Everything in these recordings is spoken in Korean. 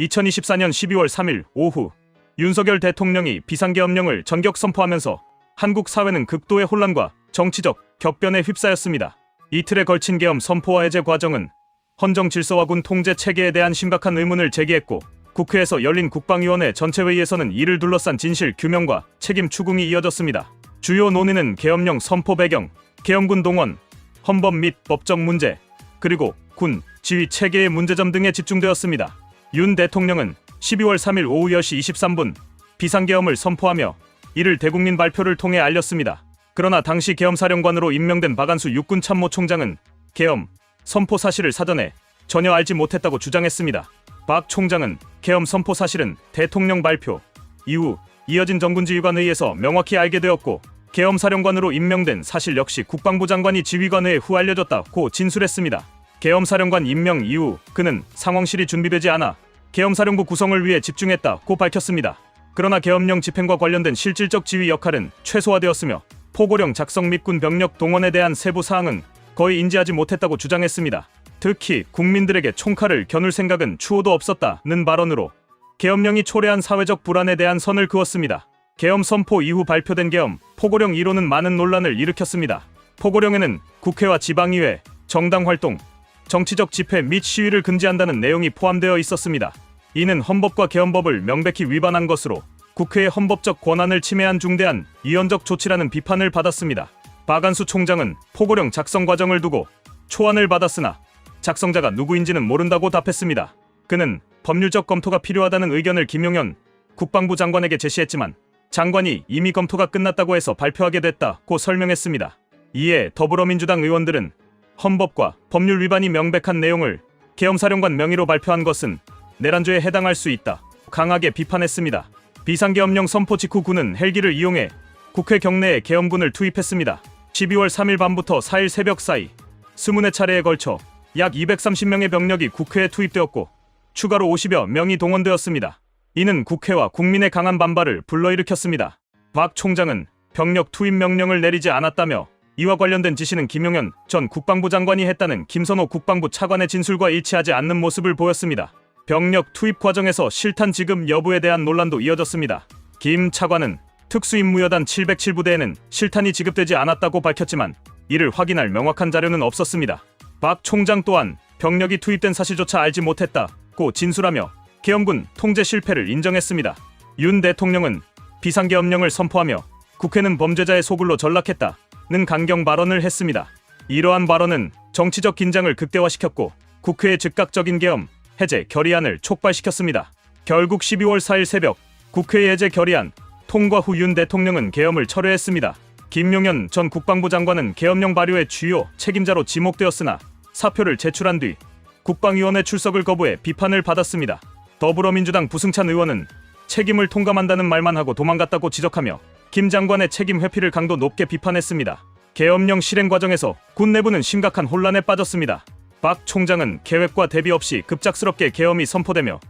2024년 12월 3일 오후 윤석열 대통령이 비상계엄령을 전격 선포하면서 한국 사회는 극도의 혼란과 정치적 격변에 휩싸였습니다. 이틀에 걸친 계엄 선포와 해제 과정은 헌정 질서와 군 통제 체계에 대한 심각한 의문을 제기했고, 국회에서 열린 국방위원회 전체회의에서는 이를 둘러싼 진실 규명과 책임 추궁이 이어졌습니다. 주요 논의는 계엄령 선포 배경, 계엄군 동원, 헌법 및 법적 문제, 그리고 군 지휘 체계의 문제점 등에 집중되었습니다. 윤 대통령은 12월 3일 오후 10시 23분 비상계엄을 선포하며 이를 대국민 발표를 통해 알렸습니다. 그러나 당시 계엄사령관으로 임명된 박안수 육군참모총장은 계엄 선포 사실을 사전에 전혀 알지 못했다고 주장했습니다. 박 총장은 계엄 선포 사실은 대통령 발표 이후 이어진 정군지휘관 회의에서 명확히 알게 되었고, 계엄사령관으로 임명된 사실 역시 국방부 장관이 지휘관회에 후 알려졌다고 진술했습니다. 계엄사령관 임명 이후 그는 상황실이 준비되지 않아 계엄사령부 구성을 위해 집중했다고 밝혔습니다. 그러나 계엄령 집행과 관련된 실질적 지휘 역할은 최소화되었으며 포고령 작성 및 군 병력 동원에 대한 세부 사항은 거의 인지하지 못했다고 주장했습니다. 특히 국민들에게 총칼을 겨눌 생각은 추호도 없었다는 발언으로 계엄령이 초래한 사회적 불안에 대한 선을 그었습니다. 계엄 선포 이후 발표된 계엄 포고령 1호는 많은 논란을 일으켰습니다. 포고령에는 국회와 지방의회, 정당 활동, 정치적 집회 및 시위를 금지한다는 내용이 포함되어 있었습니다. 이는 헌법과 계엄법을 명백히 위반한 것으로 국회의 헌법적 권한을 침해한 중대한 위헌적 조치라는 비판을 받았습니다. 박안수 총장은 포고령 작성 과정을 두고 초안을 받았으나 작성자가 누구인지는 모른다고 답했습니다. 그는 법률적 검토가 필요하다는 의견을 김용현 국방부 장관에게 제시했지만 장관이 이미 검토가 끝났다고 해서 발표하게 됐다고 설명했습니다. 이에 더불어민주당 의원들은 헌법과 법률 위반이 명백한 내용을 계엄사령관 명의로 발표한 것은 내란죄에 해당할 수 있다 강하게 비판했습니다. 비상계엄령 선포 직후 군은 헬기를 이용해 국회 경내에 계엄군을 투입했습니다. 12월 3일 밤부터 4일 새벽 사이 20여 차례에 걸쳐 약 230명의 병력이 국회에 투입되었고 추가로 50여 명이 동원되었습니다. 이는 국회와 국민의 강한 반발을 불러일으켰습니다. 박 총장은 병력 투입 명령을 내리지 않았다며 이와 관련된 지시는 김용현 전 국방부 장관이 했다는 김선호 국방부 차관의 진술과 일치하지 않는 모습을 보였습니다. 병력 투입 과정에서 실탄 지급 여부에 대한 논란도 이어졌습니다. 김 차관은 특수임무여단 707부대에는 실탄이 지급되지 않았다고 밝혔지만 이를 확인할 명확한 자료는 없었습니다. 박 총장 또한 병력이 투입된 사실조차 알지 못했다고 진술하며 계엄군 통제 실패를 인정했습니다. 윤 대통령은 비상계엄령을 선포하며 국회는 범죄자의 소굴로 전락했다는 강경 발언을 했습니다. 이러한 발언은 정치적 긴장을 극대화시켰고 국회의 즉각적인 계엄 해제 결의안을 촉발시켰습니다. 결국 12월 4일 새벽 국회 해제 결의안 통과 후 윤 대통령은 계엄을 철회했습니다. 김용현 전 국방부 장관은 계엄령 발효의 주요 책임자로 지목되었으나 사표를 제출한 뒤 국방위원회 출석을 거부해 비판을 받았습니다. 더불어민주당 부승찬 의원은 책임을 통감한다는 말만 하고 도망갔다고 지적하며 김 장관의 책임 회피를 강도 높게 비판했습니다. 계엄령 실행 과정에서 군 내부는 심각한 혼란에 빠졌습니다. 박 총장은 계획과 대비 없이 급작스럽게 계엄이 선포되며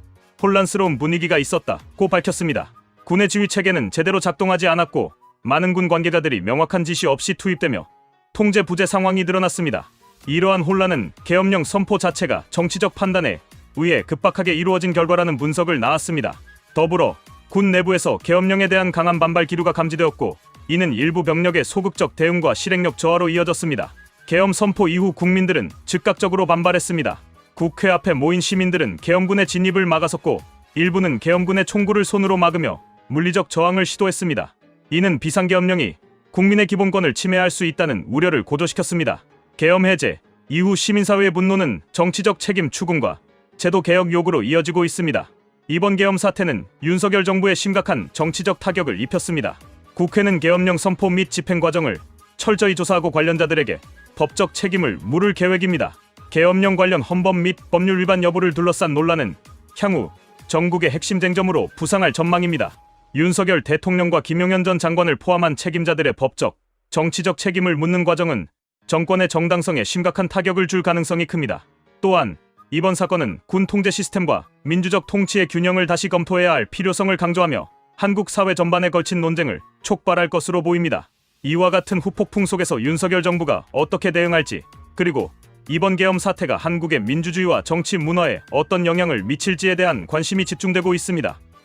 혼란스러운 분위기가 있었다고 밝혔습니다. 군의 지휘 체계는 제대로 작동하지 않았고 많은 군 관계자들이 명확한 지시 없이 투입되며 통제 부재 상황이 드러났습니다. 이러한 혼란은 계엄령 선포 자체가 정치적 판단에 의해 급박하게 이루어진 결과라는 분석을 나왔습니다. 더불어 군 내부에서 계엄령에 대한 강한 반발 기류가 감지되었고 이는 일부 병력의 소극적 대응과 실행력 저하로 이어졌습니다. 계엄 선포 이후 국민들은 즉각적으로 반발했습니다. 국회 앞에 모인 시민들은 계엄군의 진입을 막아섰고 일부는 계엄군의 총구를 손으로 막으며 물리적 저항을 시도했습니다. 이는 비상계엄령이 국민의 기본권을 침해할 수 있다는 우려를 고조시켰습니다. 계엄 해제 이후 시민사회의 분노는 정치적 책임 추궁과 제도 개혁 요구로 이어지고 있습니다. 이번 계엄 사태는 윤석열 정부에 심각한 정치적 타격을 입혔습니다. 국회는 계엄령 선포 및 집행 과정을 철저히 조사하고 관련자들에게 법적 책임을 물을 계획입니다. 계엄령 관련 헌법 및 법률 위반 여부를 둘러싼 논란은 향후 전국의 핵심 쟁점으로 부상할 전망입니다. 윤석열 대통령과 김용현 전 장관을 포함한 책임자들의 법적, 정치적 책임을 묻는 과정은 정권의 정당성에 심각한 타격을 줄 가능성이 큽니다. 또한 이번 사건은 군 통제 시스템과 민주적 통치의 균형을 다시 검토해야 할 필요성을 강조하며 한국 사회 전반에 걸친 논쟁을 촉발할 것으로 보입니다. 이와 같은 후폭풍 속에서 윤석열 정부가 어떻게 대응할지, 그리고 이번 계엄 사태가 한국의 민주주의와 정치 문화에 어떤 영향을 미칠지에 대한 관심이 집중되고 있습니다.